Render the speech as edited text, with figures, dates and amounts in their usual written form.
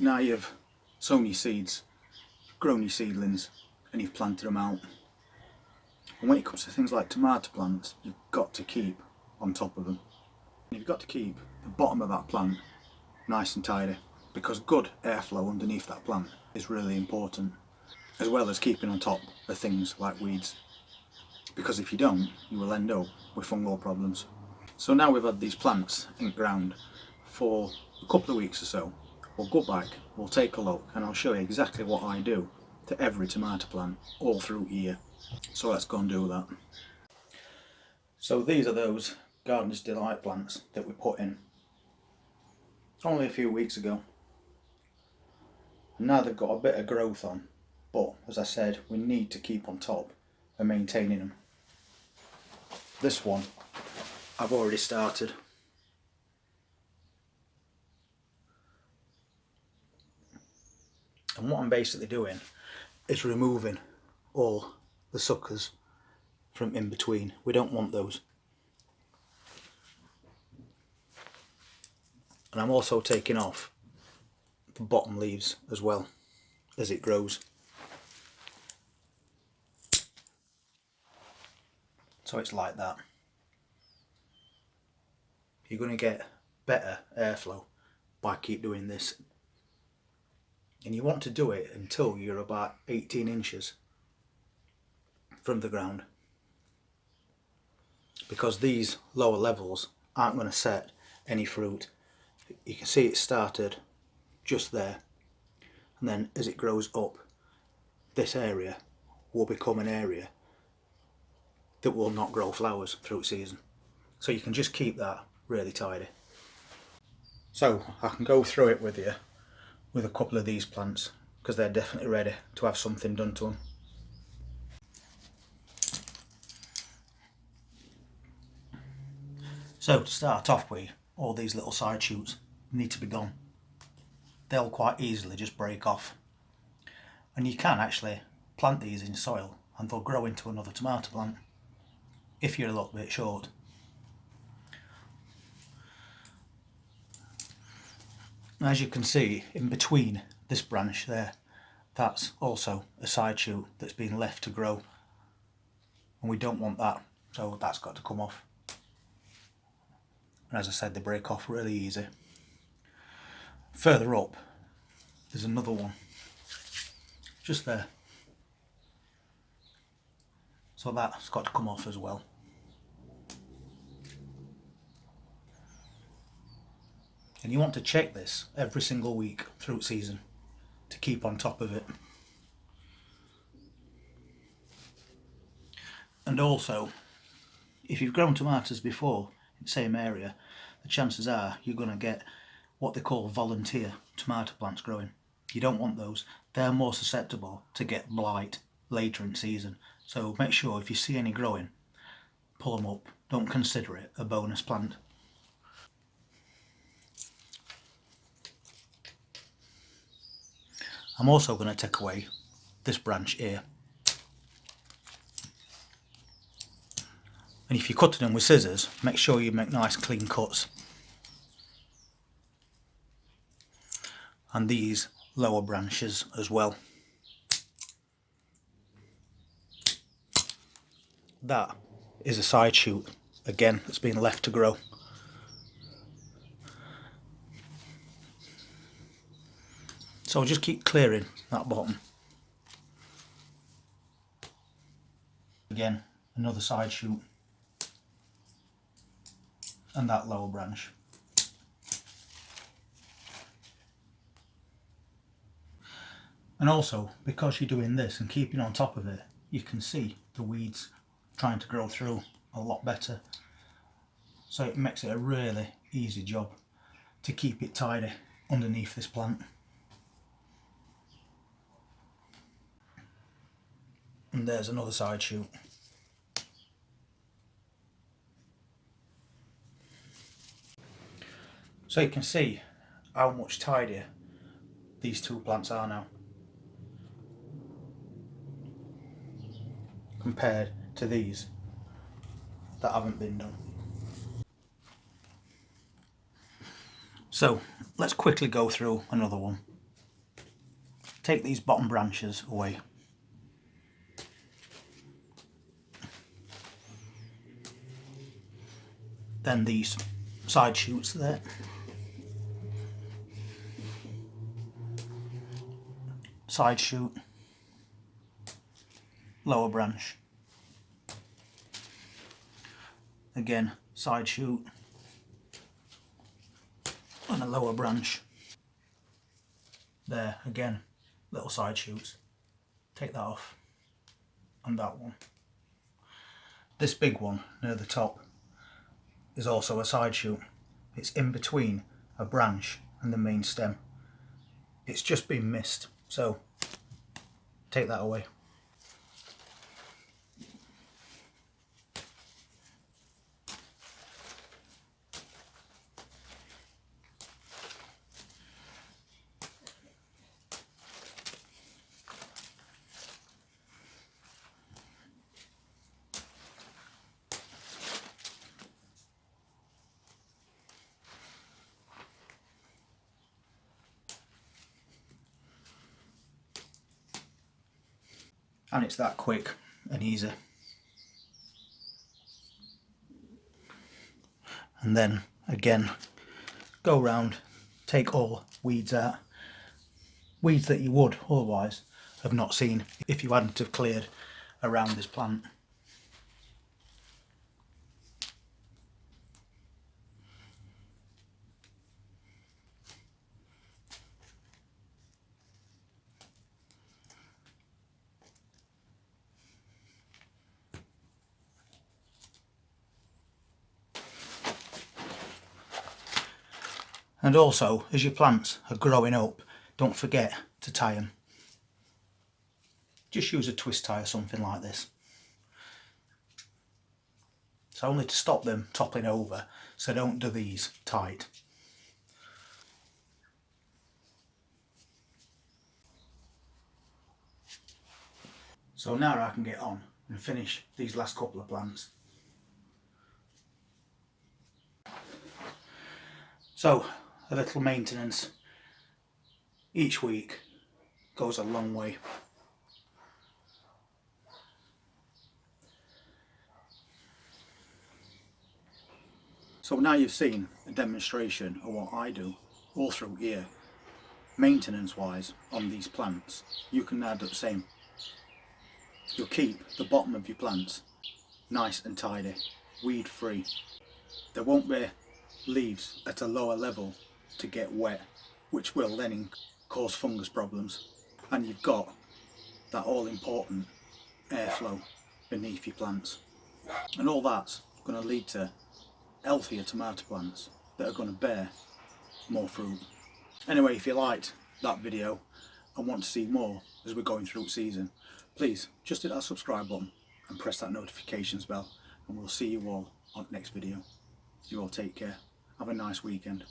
Now you've sown your seeds, grown your seedlings, and you've planted them out. And when it comes to things like tomato plants, you've got to keep on top of them. And you've got to keep the bottom of that plant nice and tidy, because good airflow underneath that plant is really important, as well as keeping on top of things like weeds. Because if you don't, you will end up with fungal problems. So now we've had these plants in ground for a couple of weeks or so, we'll go back, we'll take a look, and I'll show you exactly what I do to every tomato plant all through the year. So let's go and do that. So these are those Gardener's Delight plants that we put in only a few weeks ago. And now they've got a bit of growth on, but as I said, we need to keep on top of maintaining them. This one I've already started. And what I'm basically doing is removing all the suckers from in between. We don't want those. And I'm also taking off the bottom leaves as well as it grows. So it's like that. You're going to get better airflow by keep doing this. And you want to do it until you're about 18 inches from the ground, because these lower levels aren't going to set any fruit. You can see it started just there, and then as it grows up, this area will become an area that will not grow flowers through season. So you can just keep that really tidy. So I can go through it with you with a couple of these plants, because they're definitely ready to have something done to them. So to start off with, all these little side shoots need to be gone. They'll quite easily just break off. And you can actually plant these in soil and they'll grow into another tomato plant if you're a little bit short. As you can see, in between this branch there, that's also a side shoot that's been left to grow, and we don't want that, so that's got to come off. And as I said, they break off really easy. Further up, there's another one, just there. So that's got to come off as well. And you want to check this every single week through season to keep on top of it. And also, if you've grown tomatoes before in the same area, the chances are you're going to get what they call volunteer tomato plants growing. You don't want those. They're more susceptible to get blight later in season. So make sure if you see any growing, pull them up. Don't consider it a bonus plant. I'm also going to take away this branch here. And if you're cutting them with scissors, make sure you make nice clean cuts. And these lower branches as well. That is a side shoot, again, that's been left to grow. So just keep clearing that bottom. Again, another side shoot. And that lower branch. And also, because you're doing this and keeping on top of it, you can see the weeds trying to grow through a lot better. So it makes it a really easy job to keep it tidy underneath this plant. And there's another side shoot. So you can see how much tidier these two plants are now compared to these that haven't been done. So let's quickly go through another one take these bottom branches away. Then these side shoots there. Side shoot, lower branch. Again, side shoot and a lower branch. There, again, little side shoots. Take that off. And that one. This big one near the top is also a side shoot. It's in between a branch and the main stem. It's just been missed, so take that away. And it's that quick and easy. And then again, go round, take all weeds out. Weeds that you would otherwise have not seen if you hadn't have cleared around this plant. And also, as your plants are growing up, don't forget to tie them. Just use a twist tie or something like this. It's only to stop them toppling over, so don't do these tight. So now I can get on and finish these last couple of plants. So, a little maintenance each week goes a long way. So now you've seen a demonstration of what I do all through here, maintenance wise on these plants. You can now do the same. You'll keep the bottom of your plants nice and tidy, weed free. There won't be leaves at a lower level to get wet, which will then cause fungus problems. And you've got that all important airflow beneath your plants. And all that's going to lead to healthier tomato plants that are going to bear more fruit. Anyway, if you liked that video and want to see more as we're going through season, please just hit that subscribe button and press that notifications bell, and we'll see you all on the next video. You all take care. Have a nice weekend.